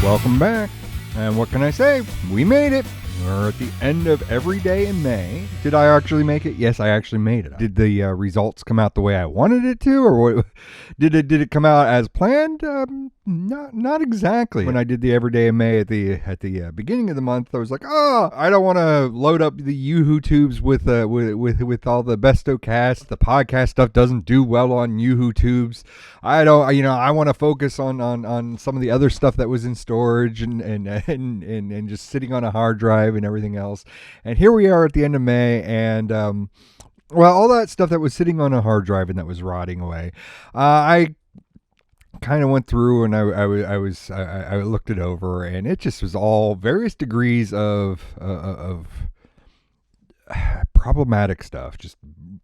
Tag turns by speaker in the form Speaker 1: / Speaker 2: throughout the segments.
Speaker 1: Welcome back. And what can I say? We made it. We're at the end of every day in May. Did I actually make it? Yes, I actually made it. Did the results come out the way I wanted it to, or what, did it come out as planned? Not exactly. When I did the every day in May at the beginning of the month, I was like, I don't want to load up the Yoo-hoo tubes with all the BestowCast. The podcast stuff doesn't do well on Yoo-hoo tubes. I don't, I want to focus on some of the other stuff that was in storage and just sitting on a hard drive and everything else. And here we are at the end of May, and all that stuff that was sitting on a hard drive and that was rotting away, I kind of went through and I looked it over, and it just was all various degrees of problematic stuff, just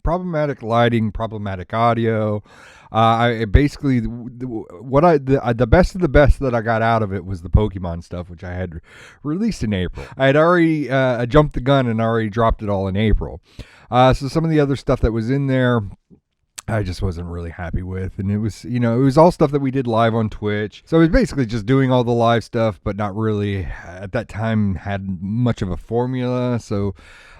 Speaker 1: problematic lighting, problematic audio. I basically the best of the best that I got out of it was the Pokemon stuff, which I had released in April. I had already jumped the gun and already dropped it all in April. So some of the other stuff that was in there, I just wasn't really happy with. And it was all stuff that we did live on Twitch. So it was basically just doing all the live stuff, but not really at that time had much of a formula. So,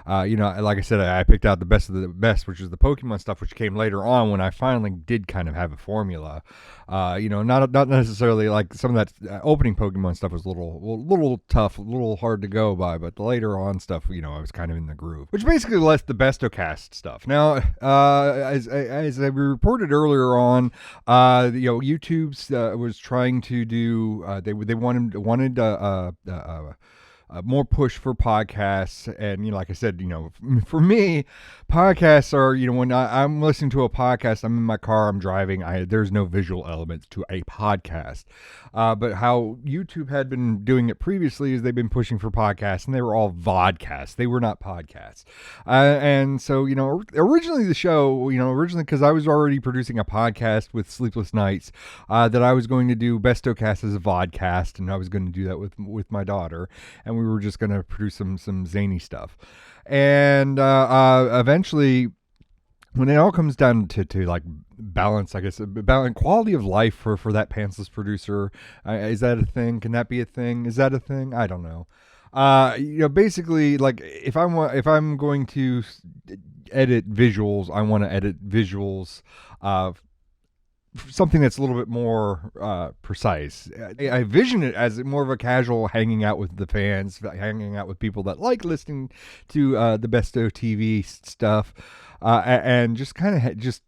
Speaker 1: like I said, I picked out the best of the best, which is the Pokemon stuff, which came later on when I finally did kind of have a formula. Not necessarily like some of that opening Pokemon stuff was a little tough, a little hard to go by, but the later on stuff, I was kind of in the groove, which basically left the BestowCast stuff. Now, as we reported earlier on, YouTube was trying to do, they wanted more push for podcasts. And, like I said, for me, podcasts are, when I'm listening to a podcast, I'm in my car, I'm driving, there's no visual elements to a podcast. But how YouTube had been doing it previously is they've been pushing for podcasts, and they were all vodcasts. They were not podcasts. And so, originally the show, because I was already producing a podcast with Sleepless Knights, that I was going to do BestowCast as a vodcast, and I was going to do that with my daughter, and we were just going to produce some zany stuff. And eventually, when it all comes down to like balance, I guess, balance quality of life for that pantsless producer, is that a thing? Can that be a thing? Is that a thing? I don't know. Basically, like if I'm going to edit visuals, I want to edit visuals something that's a little bit more precise. I vision it as more of a casual hanging out with the fans, hanging out with people that like listening to the Bestow TV stuff, and just kind of just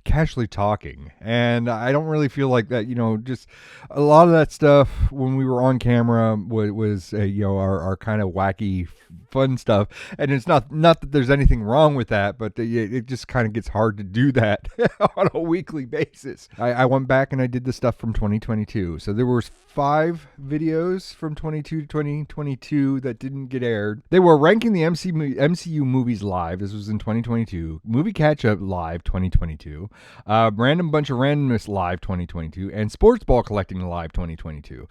Speaker 1: casually talking. And I don't really feel like that, just a lot of that stuff when we were on camera was our kind of wacky fun stuff. And it's not that there's anything wrong with that, but it just kind of gets hard to do that on a weekly basis. I went back and I did the stuff from 2022. So there was 5 videos from 22 to 2022 that didn't get aired. They were ranking the MCU movies live. This was in 2022. Movie Catch Up live 2022. Random Bunch of Randomness live 2022. And Sports Ball Collecting live 2022.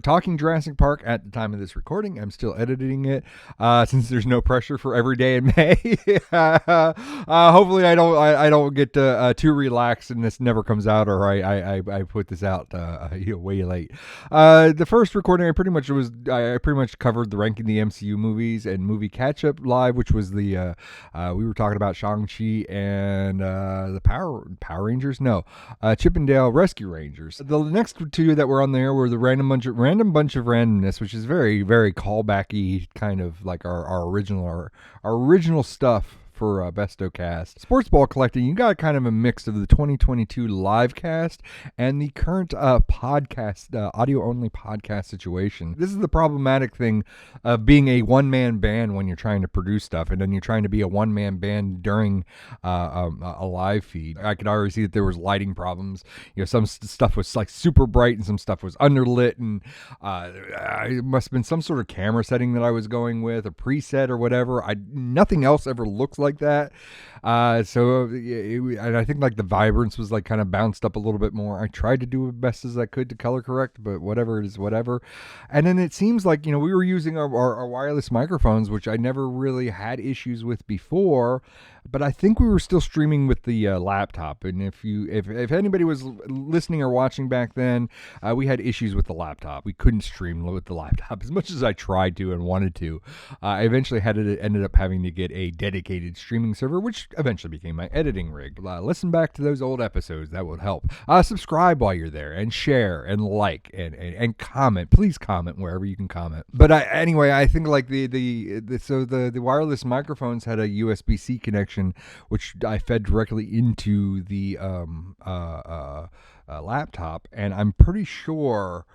Speaker 1: Talking Jurassic Park at the time of this recording. I'm still editing it. Since there's no pressure for every day in May. Hopefully I don't get too relaxed and this never comes out, or I put this out way late. The first recording I pretty much covered the ranking the MCU movies and movie catch up live, which was the we were talking about Shang-Chi and the Power Rangers, Chip and Dale Rescue Rangers. The next 2 that were on there were the random bunch of randomness, which is very, very callbacky, kind of like our original stuff for BestowCast. Sports Ball Collecting, you got kind of a mix of the 2022 live cast and the current podcast, audio-only podcast situation. This is the problematic thing of being a one-man band when you're trying to produce stuff, and then you're trying to be a one-man band during a live feed. I could already see that there was lighting problems. Some stuff was like super bright and some stuff was underlit, and it must have been some sort of camera setting that I was going with, a preset or whatever. Nothing else ever looks like like that. And I think like the vibrance was like kind of bounced up a little bit more. I tried to do as best as I could to color correct, but whatever it is, whatever. And then it seems like, we were using our wireless microphones, which I never really had issues with before, but I think we were still streaming with the laptop. And if anybody was listening or watching back then, we had issues with the laptop. We couldn't stream with the laptop as much as I tried to and wanted to. I eventually ended up having to get a dedicated streaming server, which eventually became my editing rig. Listen back to those old episodes. That would help. Subscribe while you're there, and share and like and comment. Please comment wherever you can comment. But anyway, I think like the wireless microphones had a USB-C connection, which I fed directly into the laptop, and I'm pretty sure,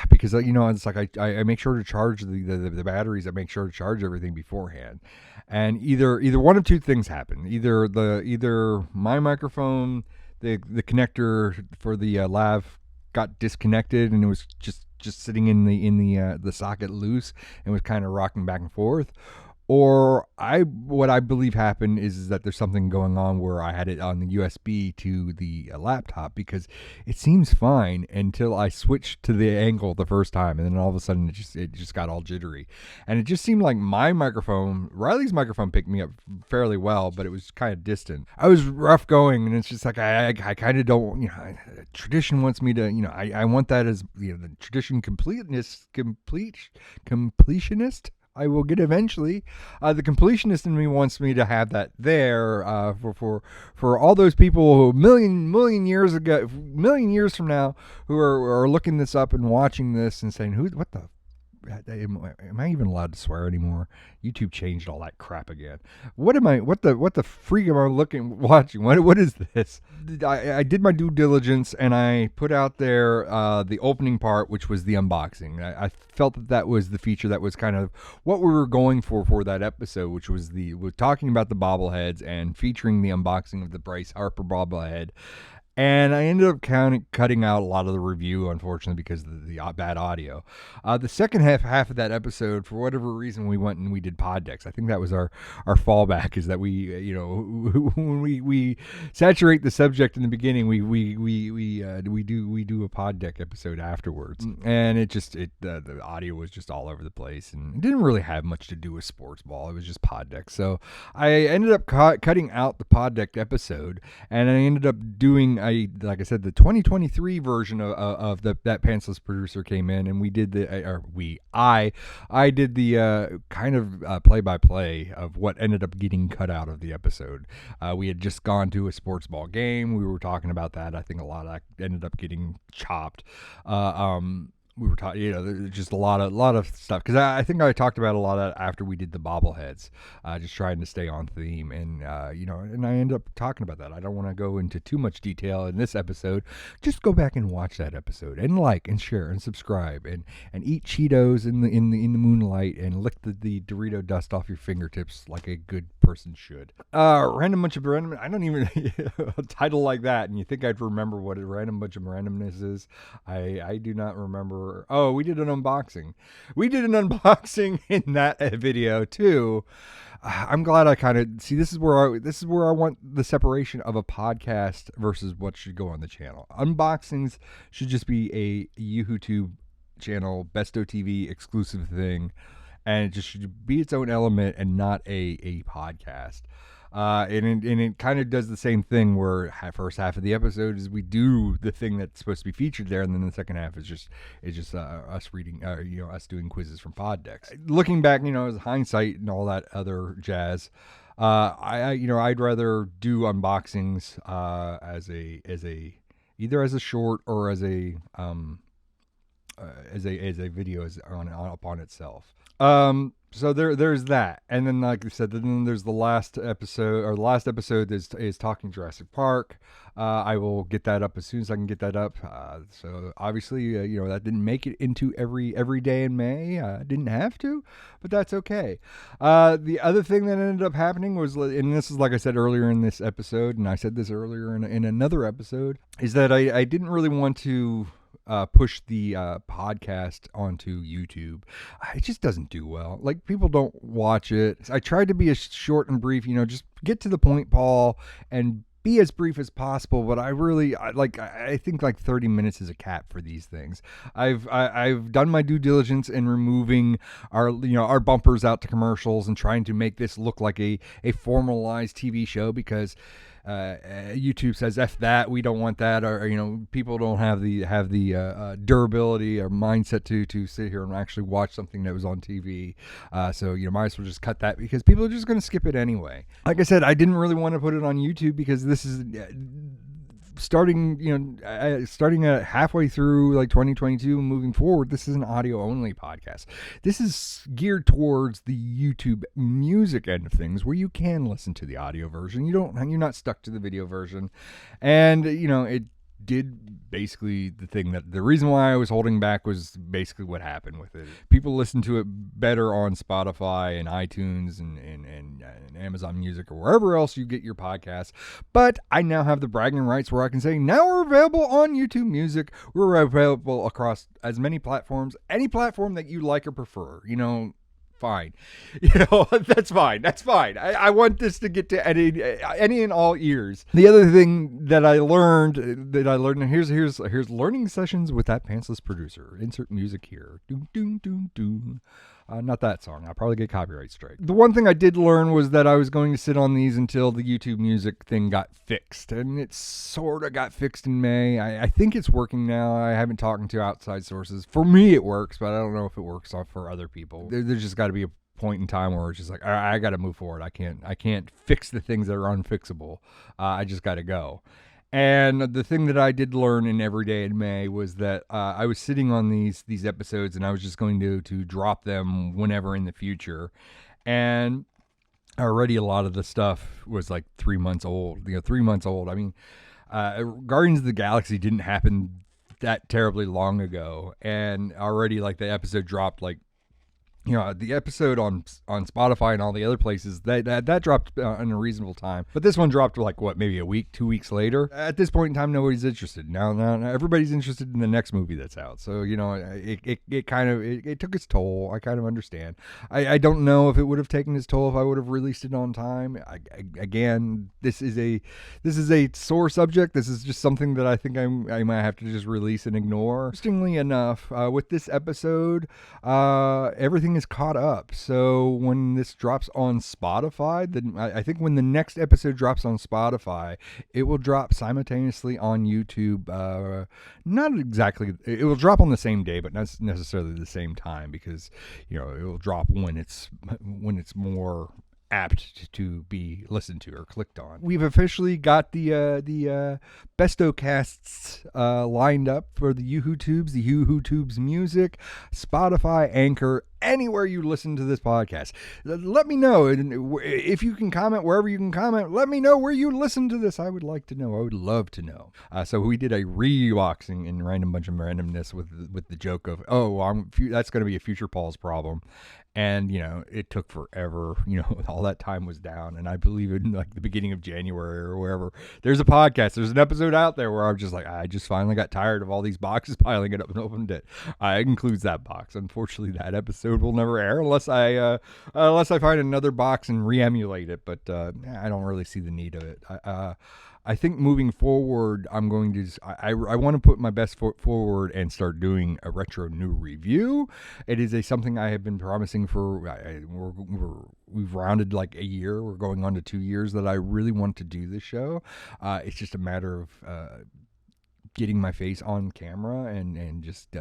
Speaker 1: because it's like I make sure to charge the batteries. I make sure to charge everything beforehand, and either one of two things happen. Either my microphone, the connector for the lav got disconnected, and it was just sitting in the socket loose and was kind of rocking back and forth. Or what I believe happened is that there's something going on where I had it on the USB to the laptop, because it seems fine until I switched to the angle the first time, and then all of a sudden it just got all jittery. And it just seemed like Riley's microphone picked me up fairly well, but it was kind of distant. I was rough going, and it's just like I kind of don't, tradition wants me to, I want that as the tradition completionist. I will get eventually. The completionist in me wants me to have that there for all those people who million years from now who are looking this up and watching this and saying, what the am I even allowed to swear anymore? YouTube changed all that crap again. What the freak am I watching? What is this? I did my due diligence, and I put out there the opening part, which was the unboxing. I felt that was the feature that was kind of what we were going for that episode, which was we're talking about the bobbleheads and featuring the unboxing of the Bryce Harper bobblehead. And I ended up cutting out a lot of the review, unfortunately, because of the bad audio. The second half of that episode, for whatever reason, we went and we did pODDcast. I think that was our fallback, is that we, when we saturate the subject in the beginning, we do a pODDcast episode afterwards, and the audio was just all over the place, and it didn't really have much to do with sports ball. It was just pODDcast. So I ended up cutting out the pODDcast epised, and I ended up doing, like I said, the 2023 version of that Pantsless Producer came in, and we did I did the kind of play-by-play of what ended up getting cut out of the episode. We had just gone to a sports ball game. We were talking about that. I think a lot of that ended up getting chopped. We were talking, just a lot of stuff, because I think I talked about a lot of that after we did the bobbleheads, just trying to stay on theme, and and I ended up talking about that. I don't want to go into too much detail in this episode. Just go back and watch that episode, and like and share and subscribe, and eat Cheetos in the moonlight, and lick the Dorito dust off your fingertips like a good person should. Random bunch of random. I don't even a title like that, and you think I'd remember what a random bunch of randomness is? I do not remember. Oh, we did an unboxing. We did an unboxing in that video too. I'm glad I kind of see. This is where I want the separation of a podcast versus what should go on the channel. Unboxings should just be a YouTube channel, Bestow TV exclusive thing, and it just should be its own element and not a podcast. And it kind of does the same thing where first half of the episode is we do the thing that's supposed to be featured there, and then the second half is just us reading, us doing quizzes from pODDcast. Looking back, as hindsight and all that other jazz, I'd rather do unboxings as either as a short or as a video upon itself. So there's that, and then like I said, then there's the last episode, or the last episode is talking Jurassic Park. I will get that up as soon as I can get that up. So obviously, that didn't make it into every day in May. Didn't have to, but that's okay. The other thing that ended up happening was, and this is like I said earlier in this episode, and I said this earlier in another episode, is that I didn't really want to push the podcast onto YouTube. It just doesn't do well. Like, people don't watch it. I tried to be as short and brief, just get to the point, Paul, and be as brief as possible, but I think like 30 minutes is a cap for these things. I've done my due diligence in removing our bumpers out to commercials and trying to make this look like a formalized TV show, because YouTube says F that, we don't want that, or people don't have the durability or mindset to sit here and actually watch something that was on TV. So might as well just cut that, because people are just going to skip it anyway. Like I said, I didn't really want to put it on YouTube because this is starting at halfway through like 2022 and moving forward. This is an audio only podcast. This is geared towards the YouTube music end of things, where you can listen to the audio version. You're not stuck to the video version. And it did basically the reason why I was holding back was basically what happened with it. People listen to it better on Spotify and iTunes and Amazon Music or wherever else you get your podcasts. But I now have the bragging rights where I can say, now we're available on YouTube Music. We're available across as many platforms, any platform that you like or prefer. Fine. That's fine. I want this to get to any and all ears. The other thing that I learned, and here's learning sessions with that Pantsless producer. Insert music here. Doom, doom, doom, doom. Not that song. I'll probably get copyright strike. The one thing I did learn was that I was going to sit on these until the YouTube Music thing got fixed. And it sort of got fixed in May. I think it's working now. I haven't talked to outside sources. For me, it works, but I don't know if it works for other people. There's just got to be a point in time where it's just like, I got to move forward. I can't fix the things that are unfixable. I just got to go. And the thing that I did learn in Every Day in May was that I was sitting on these episodes, and I was just going to drop them whenever in the future. And already a lot of the stuff was like 3 months old. 3 months old. I mean, Guardians of the Galaxy didn't happen that terribly long ago, and already like the episode dropped like, the episode on Spotify and all the other places, that dropped in a reasonable time. But this one dropped like, maybe a week, 2 weeks later. At this point in time, nobody's interested. Now everybody's interested in the next movie that's out. So, it took its toll. I kind of understand. I don't know if it would have taken its toll if I would have released it on time. Again, this is a sore subject. This is just something that I think I might have to just release and ignore. Interestingly enough, with this episode, everything is caught up. So when this drops on Spotify, then I think when the next episode drops on Spotify, it will drop simultaneously on YouTube. Not exactly, it will drop on the same day, but not necessarily the same time, because it will drop when it's more apt to be listened to or clicked on. We've officially got the BestowCasts lined up for the YoohooTubes, the YoohooTubes Music, Spotify, Anchor, anywhere you listen to this podcast. Let me know. And if you can comment wherever you can comment, let me know where you listen to this. I would like to know. I would love to know. So we did a re-boxing in random bunch of randomness with the joke of, that's going to be a future Paul's problem. And, it took forever. All that time was down. And I believe in like the beginning of January or wherever, there's a podcast. There's an episode out there where I'm just like, I just finally got tired of all these boxes piling it up and opened it. It includes that box. Unfortunately, that episode will never air unless I find another box and re-emulate it. But I don't really see the need of it. I think moving forward, I'm going to I want to put my best foot forward and start doing a retro new review. It is something I have been promising for. We've rounded like a year. We're going on to 2 years that I really want to do this show. It's just a matter of getting my face on camera and just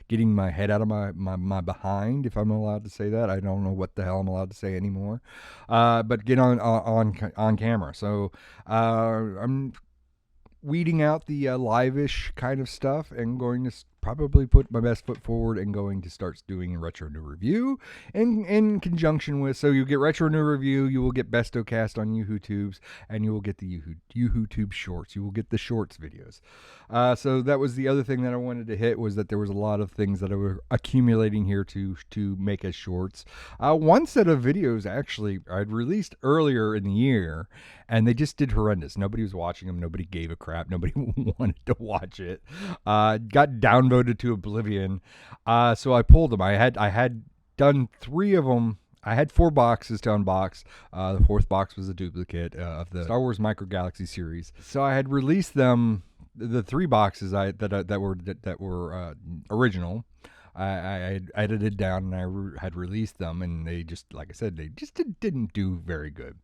Speaker 1: getting my head out of my behind, if I'm allowed to say that. I don't know what the hell I'm allowed to say anymore. But get on camera. So I'm weeding out the live-ish kind of stuff and going to probably put my best foot forward and going to start doing a retro new review in conjunction with, so you get retro new review, you will get BestowCast on YoohooTubes, and you will get the YoohooTube shorts. You will get the shorts videos. So that was the other thing that I wanted to hit, was that there was a lot of things that were accumulating here to make as shorts. One set of videos actually I'd released earlier in the year, and they just did horrendous. Nobody was watching them. Nobody gave a crap. Nobody wanted to watch it. Got down downvoted to oblivion. So I pulled them. I had done 3 of them. I had 4 boxes to unbox. The 4th box was a duplicate of the Star Wars Micro Galaxy series. So I had released them, the 3 boxes that were original. I had edited down and I had released them, and they just, like I said, they just didn't do very good.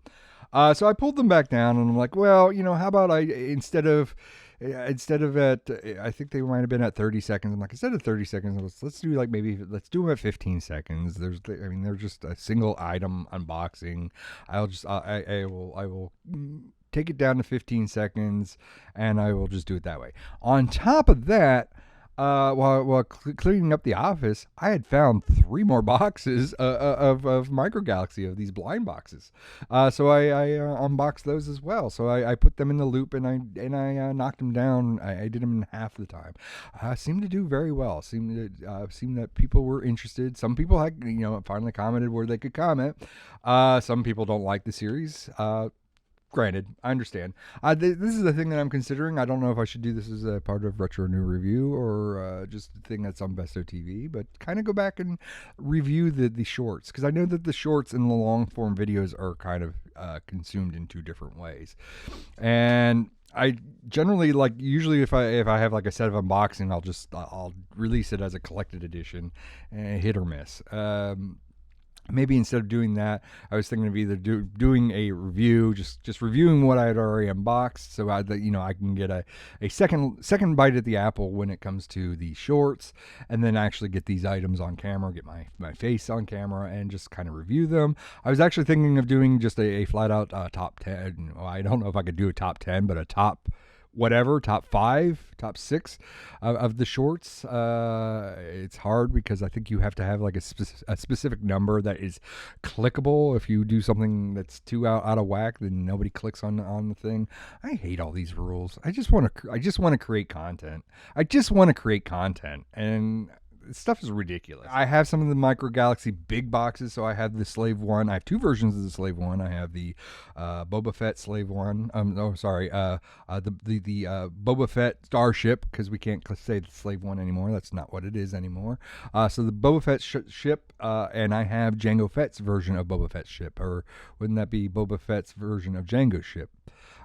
Speaker 1: So I pulled them back down, and I'm like, well, how about instead of at, I think they might have been at 30 seconds. I'm like, instead of 30 seconds, let's do let's do them at 15 seconds. They're just a single item unboxing. I will take it down to 15 seconds, and I will just do it that way. On top of that, while cleaning up the office, I had found 3 more boxes of Micro Galaxy, of these blind boxes. So I unboxed those as well. So I put them in the loop, and I knocked them down. I did them in half the time. Seemed to do very well. Seemed that people were interested. Some people had finally commented where they could comment. Some people don't like the series. Granted, I understand. This is the thing that I'm considering. I don't know if I should do this as a part of Retro New Review or just a thing that's on Bestow TV, but kind of go back and review the shorts, because I know that the shorts and the long form videos are kind of consumed in 2 different ways. And I generally, usually if I have a set of unboxing, I'll release it as a collected edition, hit or miss. Maybe instead of doing that, I was thinking of either doing a review, just reviewing what I had already unboxed, so I can get a second bite at the apple when it comes to the shorts, and then actually get these items on camera, get my face on camera, and just kind of review them. I was actually thinking of doing just a flat out top 10. Well, I don't know if I could do a top 10, but a top whatever, top 5, top 6 of the shorts. It's hard because I think you have to have a specific number that is clickable. If you do something that's too out of whack, then nobody clicks on the thing. I hate all these rules. I just want to create content. And stuff is ridiculous. I have some of the Micro Galaxy big boxes, so I have the Slave One. I have 2 versions of the Slave One. I have the Boba Fett Slave One. The Boba Fett Starship, because we can't say the Slave One anymore. That's not what it is anymore. So the Boba Fett ship, and I have Jango Fett's version of Boba Fett's ship, or wouldn't that be Boba Fett's version of Jango's ship?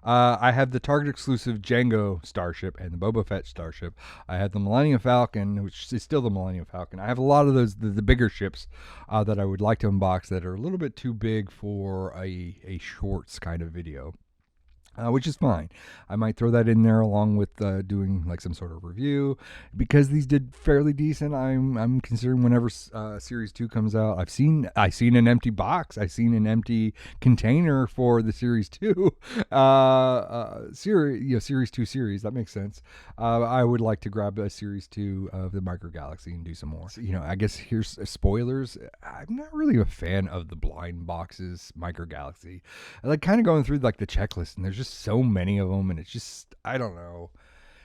Speaker 1: I have the Target exclusive Jango Starship and the Boba Fett Starship. I have the Millennium Falcon, which is still the Millennium Falcon. I have a lot of those, the bigger ships that I would like to unbox that are a little bit too big for a shorts kind of video. Which is fine. I might throw that in there along with doing some sort of review, because these did fairly decent. I'm considering whenever Series 2 comes out. I've seen an empty box. I've seen an empty container for the Series 2 Series 2 series. That makes sense. I would like to grab a Series 2 of the Micro Galaxy and do some more. So, I guess here's spoilers. I'm not really a fan of the blind boxes Micro Galaxy. I like kind of going through the checklist, and there's just so many of them, and it's just, I don't know,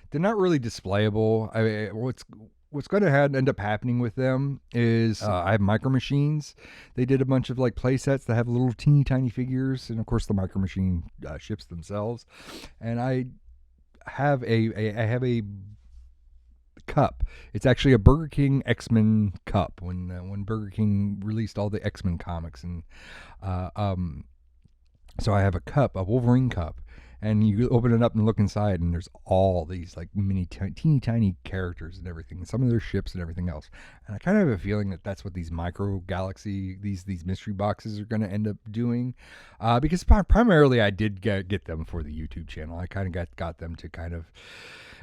Speaker 1: they're not really displayable. What's going to end up happening with them is I have Micro Machines. They did a bunch of play sets that have little teeny tiny figures, and of course the Micro Machine ships themselves. And I have a cup. It's actually a Burger King X-Men cup when Burger King released all the X-Men comics, and so I have a cup, a Wolverine cup, and you open it up and look inside, and there's all these mini teeny tiny characters and everything, some of their ships and everything else. And I kind of have a feeling that that's what these Micro Galaxy, these mystery boxes are going to end up doing, because primarily I did get them for the YouTube channel. I kind of got them to kind of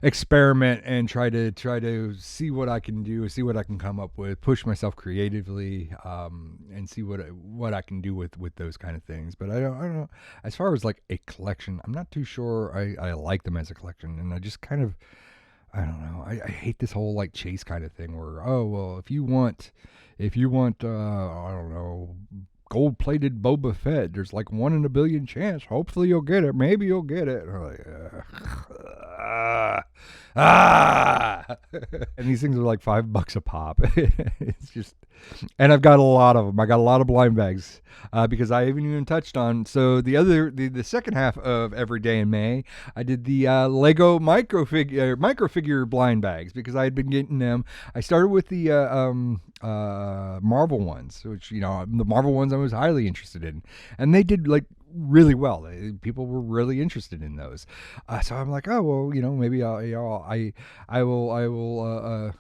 Speaker 1: experiment and try to see what I can do, see what I can come up with, push myself creatively, and see what I can do with those kind of things. But I don't know. As far as a collection, I'm not too sure I like them as a collection, and I just kind of, I don't know. I hate this whole chase kind of thing where, oh well, if you want I don't know, gold-plated Boba Fett, there's 1 in a billion chance. Hopefully you'll get it. Maybe you'll get it. And I'm And these things are like $5 a pop. It's just, and I've got a lot of them. I got a lot of blind bags because I haven't even touched on. So the second half of every day in May, I did the Lego microfigure blind bags because I had been getting them. I started with the Marvel ones, which the Marvel ones I was highly interested in, and they did like really well. People were really interested in those, so I'm like, oh well, maybe I will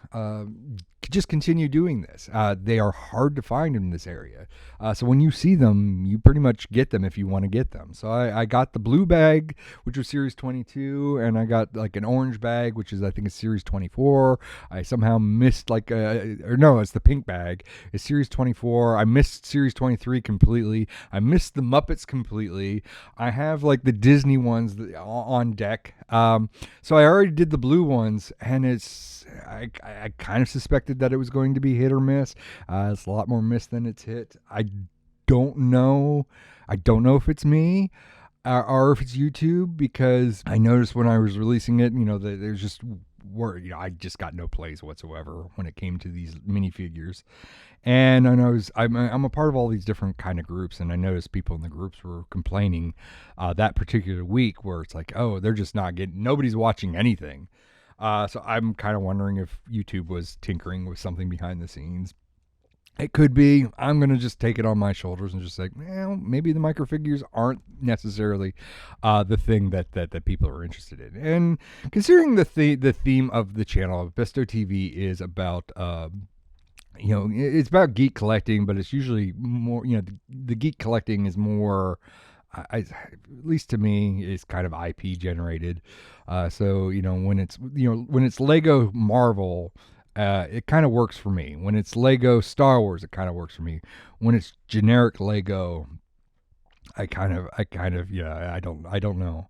Speaker 1: just continue doing this. They are hard to find in this area, so when you see them, you pretty much get them if you want to get them. So I got the blue bag, which was series 22, and I got like an orange bag, which is I think it's series 24. I somehow missed it's the pink bag. It's series 24. I missed series 23 completely. I missed the Muppets completely. I have like the Disney ones on deck. So I already did the blue ones, and I kind of suspected that it was going to be hit or miss. It's a lot more miss than it's hit. I don't know. I don't know if it's me or if it's YouTube, because I noticed when I was releasing it, that there's just I just got no plays whatsoever when it came to these minifigures. And I'm a part of all these different kind of groups, and I noticed people in the groups were complaining that particular week where it's like, oh, they're just nobody's watching anything. So I'm kind of wondering if YouTube was tinkering with something behind the scenes. It could be. I'm going to just take it on my shoulders and just say, well, maybe the microfigures aren't necessarily the thing that people are interested in. And considering the theme of the channel, Bestow TV is about, it's about geek collecting, but it's usually more, the geek collecting is more, at least to me, is kind of IP generated. So, when it's Lego Marvel, it kind of works for me. When it's Lego Star Wars, it kind of works for me. When it's generic Lego, I don't know.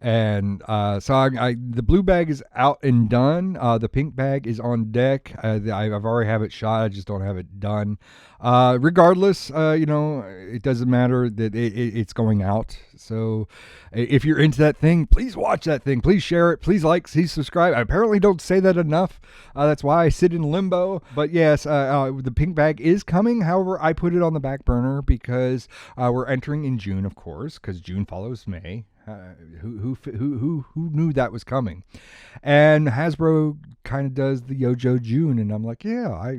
Speaker 1: And so the blue bag is out and done. The pink bag is on deck. I've already have it shot. I just don't have it done. Regardless, it doesn't matter that it's going out. So if you're into that thing, please watch that thing. Please share it. Please like, please subscribe. I apparently don't say that enough. That's why I sit in limbo. But yes, the pink bag is coming. However, I put it on the back burner because we're entering in June, of course, because June follows May. Who knew that was coming? And Hasbro kind of does the Yojo June, and I'm like, yeah,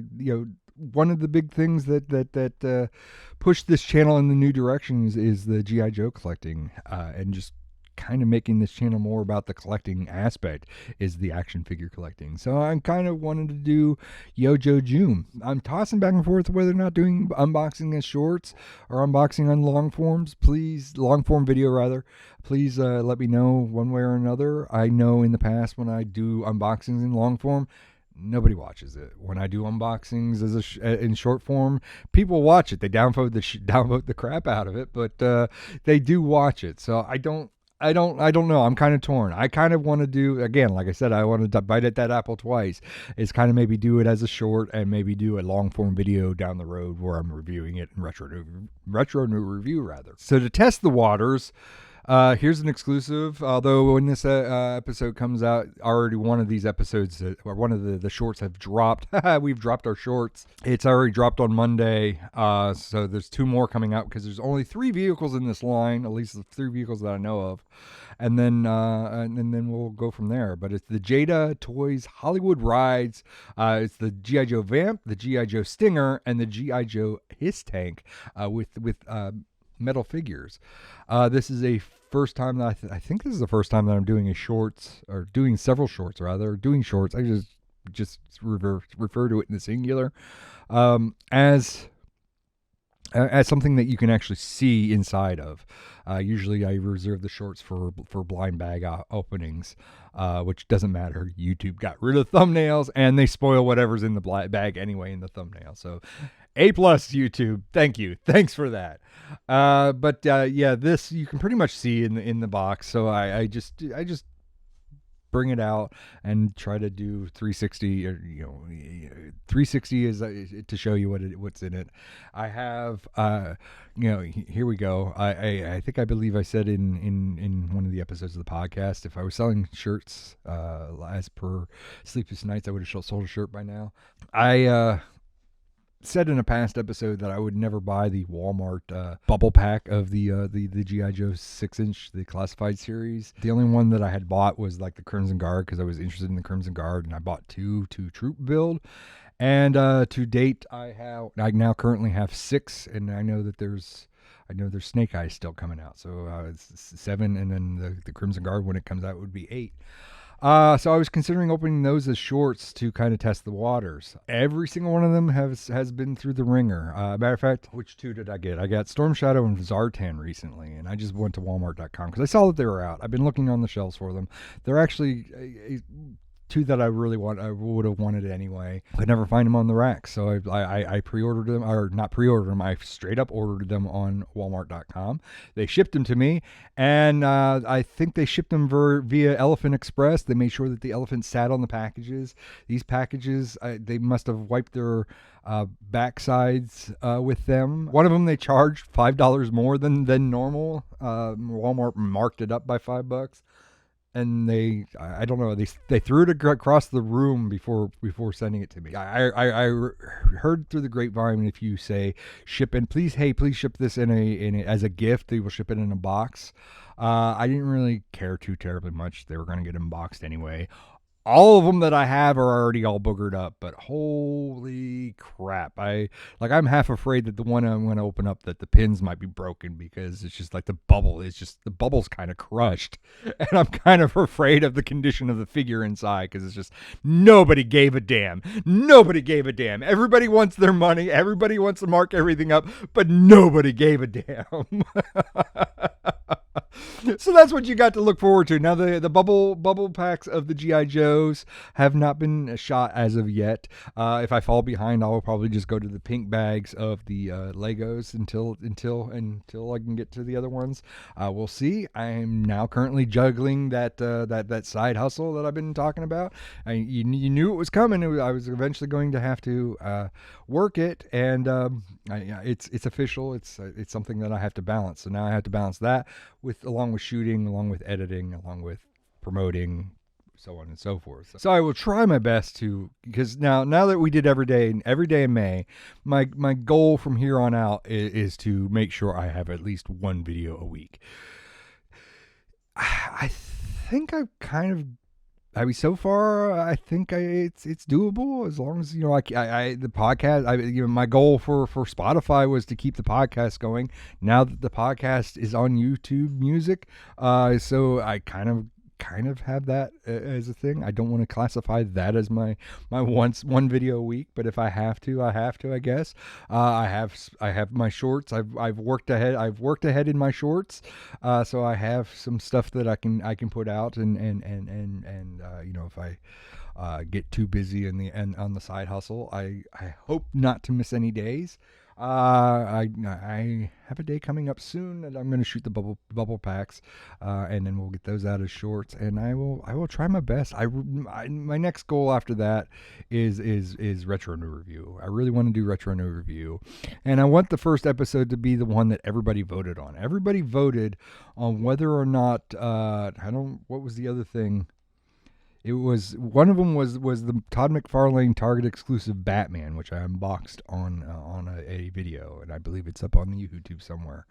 Speaker 1: one of the big things that pushed this channel in the new directions is the G.I. Joe collecting, and just kind of making this channel more about the collecting aspect is the action figure collecting. So I'm kind of wanting to do Yojo June. I'm tossing back and forth whether or not doing unboxing as shorts or unboxing on long form video rather. Please let me know one way or another. I know in the past when I do unboxings in long form, nobody watches it. When I do unboxings in short form, people watch it. They downvote the crap out of it, but they do watch it. So I don't know. I'm kind of torn. I kind of want to do, again, like I said, I want to bite at that apple twice. Is kind of maybe do it as a short and maybe do a long form video down the road where I'm reviewing it in retro new review rather. So to test the waters, here's an exclusive. Although when this episode comes out, already one of these episodes, or one of the shorts have dropped. We've dropped our shorts. It's already dropped on Monday. So there's 2 more coming out because there's only 3 vehicles in this line, at least the 3 vehicles that I know of. And then we'll go from there. But it's the Jada Toys Hollywood Rides. It's the G.I. Joe Vamp, the G.I. Joe Stinger, and the G.I. Joe Hiss Tank with metal figures. This is a first time that I think this is the first time that I'm doing doing several shorts rather. Doing shorts. I just refer to it in the singular as something that you can actually see inside of. Usually I reserve the shorts for blind bag openings, which doesn't matter. YouTube got rid of thumbnails and they spoil whatever's in the bag anyway in the thumbnail. So A+ YouTube. Thank you. Thanks for that. But this you can pretty much see in the box. So I just bring it out and try to do 360. 360 is to show you what's in it. I have, here we go. I believe I said in one of the episodes of the podcast, if I was selling shirts as per Sleepless Knights, I would have sold a shirt by now. I said in a past episode that I would never buy the Walmart bubble pack of the G.I. Joe 6-inch, the classified series. The only one that I had bought was like the Crimson Guard, because I was interested in the Crimson Guard, and I bought two troop build. And to date, I now currently have 6, and I know there's Snake Eyes still coming out, so it's 7, and then the Crimson Guard, when it comes out, would be 8. So I was considering opening those as shorts to kind of test the waters. Every single one of them has been through the ringer. Matter of fact, which 2 did I get? I got Storm Shadow and Zartan recently, and I just went to Walmart.com because I saw that they were out. I've been looking on the shelves for them. They're actually 2 that I really want. I would have wanted anyway. Could never find them on the rack, so I pre-ordered them, or not pre-ordered them. I straight up ordered them on Walmart.com. They shipped them to me, and I think they shipped them via Elephant Express. They made sure that the elephant sat on the packages. These packages, they must have wiped their backsides with them. One of them they charged $5 more than normal. Walmart marked it up by $5. And I don't know, they threw it across the room before sending it to me. I heard through the grapevine, if you say ship in, please ship this in a as a gift, they will ship it in a box. I didn't really care too terribly much. They were going to get unboxed anyway. All of them that I have are already all boogered up, but holy crap. I'm half afraid that the one I'm going to open up, that the pins might be broken, because it's just like the bubble's kind of crushed. And I'm kind of afraid of the condition of the figure inside, because it's just, nobody gave a damn. Nobody gave a damn. Everybody wants their money. Everybody wants to mark everything up, but nobody gave a damn. So that's what you got to look forward to. Now the bubble packs of the G.I. Joes have not been shot as of yet. If I fall behind, I will probably just go to the pink bags of the Legos until I can get to the other ones. We'll see. I'm now currently juggling that side hustle that I've been talking about. You knew it was coming. I was eventually going to have to work it, and it's official. It's something that I have to balance. So now I have to balance that along with shooting, along with editing, along with promoting, so on and so forth. So I will try my best to, because now that we did every day in May, my goal from here on out is to make sure I have at least one video a week. I think so far, I think it's doable, as long as, the podcast, my goal for Spotify was to keep the podcast going. Now that the podcast is on YouTube Music, so I kind of have that as a thing. I don't want to classify that as my one video a week, but if I have to, I guess. I have my shorts. I've worked ahead in my shorts, so I have some stuff that I can put out, and if I get too busy on the side hustle, I hope not to miss any days. I have a day coming up soon that I'm going to shoot the bubble packs, and then we'll get those out as shorts, and I will try my best. My next goal after that is retro new review. I really want to do retro new review, and I want the first episode to be the one that everybody voted on. Everybody voted on whether or not what was the other thing? It was, one of them was the Todd McFarlane Target exclusive Batman, which I unboxed on a video, and I believe it's up on the YouTube somewhere.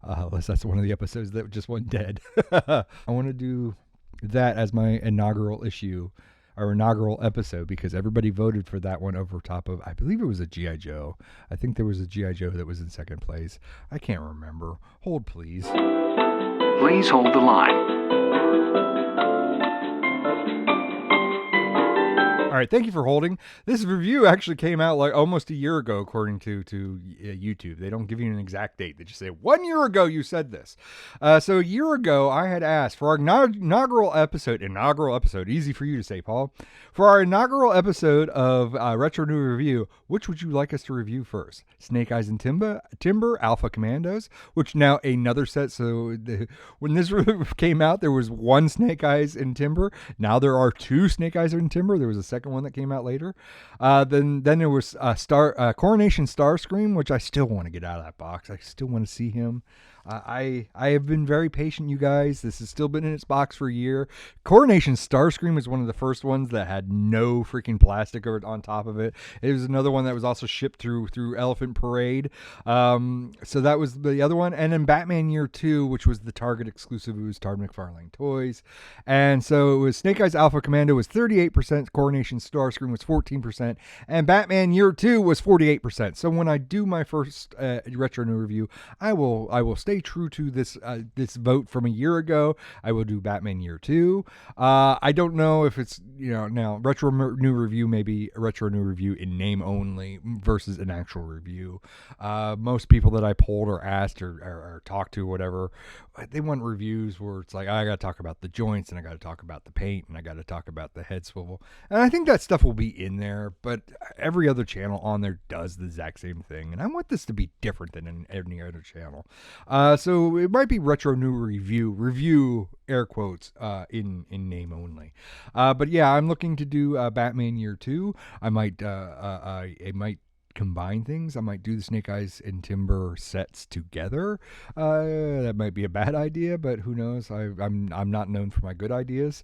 Speaker 1: Unless that's one of the episodes that just went dead. I want to do that as my inaugural issue, or inaugural episode, because everybody voted for that one over top of, I believe it was a G.I. Joe. I think there was a G.I. Joe that was in second place. I can't remember. Hold, please.
Speaker 2: Please hold the line.
Speaker 1: All right, thank you for holding. This review actually came out like almost a year ago, according to YouTube. They don't give you an exact date. They just say 1 year ago you said this. So a year ago, I had asked for our inaugural episode. Easy for you to say, Paul. For our inaugural episode of Retro New Review, which would you like us to review first? Snake Eyes and Timber, Alpha Commandos, which now another set. So when this came out, there was one Snake Eyes and Timber. Now there are two Snake Eyes and Timber. There was a second one that came out later. Then there was Coronation Starscream, which I still want to get out of that box. I still want to see him. I have been very patient, you guys. This has still been in its box for a year. Coronation Starscream is one of the first ones that had no freaking plastic on top of it. It was another one that was also shipped through Elephant Parade. So that was the other one. And then Batman Year 2, which was the Target exclusive. It was Todd McFarlane Toys. And so it was Snake Eyes Alpha Commando was 38%, Coronation Starscream was 14%, and Batman Year 2 was 48%. So when I do my first Retro New Review, I will stay true to this vote from a year ago. I will do Batman Year 2. I don't know if it's, now Retro New Review, maybe a Retro New Review in name only versus an actual review. Most people that I polled or asked or talked to, whatever, they want reviews where it's like, I got to talk about the joints and I got to talk about the paint and I got to talk about the head swivel. And I think that stuff will be in there, but every other channel on there does the exact same thing. And I want this to be different than in any other channel. So it might be Retro New review air quotes, in name only. But yeah, I'm looking to do Batman Year 2. I might combine things. I might do the Snake Eyes and Timber sets together. That might be a bad idea, but who knows? I'm not known for my good ideas.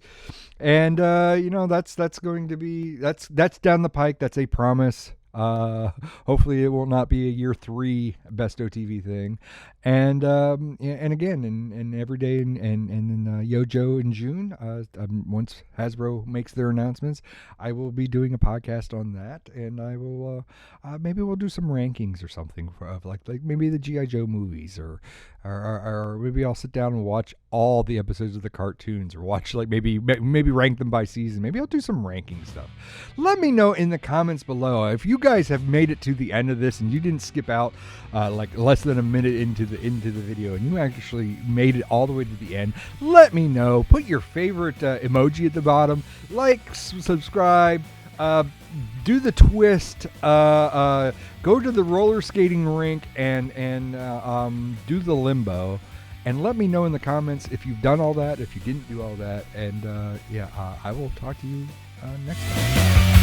Speaker 1: And that's going to be that's down the pike. That's a promise. Hopefully it will not be a year 3 Bestow TV thing. And again, and every day and in Yojo in June, once Hasbro makes their announcements, I will be doing a podcast on that, and I will maybe we'll do some rankings or something of like maybe the G.I. Joe movies, or maybe I'll sit down and watch all the episodes of the cartoons, or watch maybe rank them by season. Maybe I'll do some ranking stuff. Let me know in the comments below if you guys have made it to the end of this and you didn't skip out less than a minute into the video and you actually made it all the way to the end. Let me know. Put your favorite emoji at the bottom. Subscribe. Do the twist. Go to the roller skating rink and do the limbo. And let me know in the comments if you've done all that, if you didn't do all that. And I will talk to you next time.